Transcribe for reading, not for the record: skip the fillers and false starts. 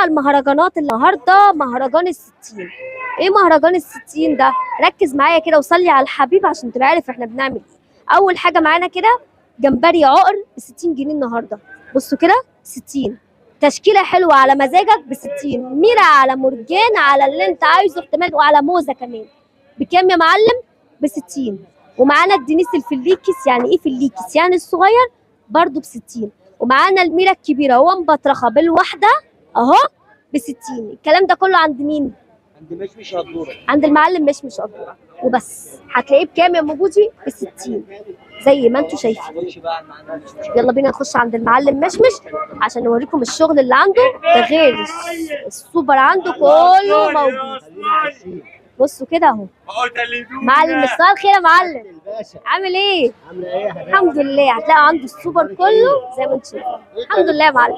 بقى المهرجانات النهارده مهرجان الستين. ايه مهرجان الستين ده؟ ركز معايا كده وصلي على الحبيب عشان تبقى عارف احنا بنعمل ايه. اول حاجه معانا كده جمبري عقر ب 60 جنيه النهارده. بصوا كده 60. تشكيله حلوه على مزاجك ب 60. ميرا على مرجان على اللي انت عايزه احتمال وعلى موزه كمان. بكام يا معلم؟ ب 60. ومعانا الدنيس الفليكس. يعني ايه فليكس؟ يعني الصغير برضو ب 60. ومعانا الميرا الكبيره ومبطرخه بالواحده اهو ب 60. الكلام ده كله عند مين؟ عند مشمش قدوره. عند المعلم مشمش قدوره وبس. هتلاقيه بكام يا موجودي؟ ب 60 زي ما انتم شايفين. يلا بينا نخش عند المعلم مشمش عشان نوريكم الشغل اللي عنده ده، غير السوبر عنده كله موجود. بصوا كده اهو معلم. مساء الخير يا معلم، عامل ايه؟ عامله ايه يا حبيبي؟ الحمد لله. هتلاقي عنده السوبر كله زي ما انتم شايفين. الحمد لله يا معلم.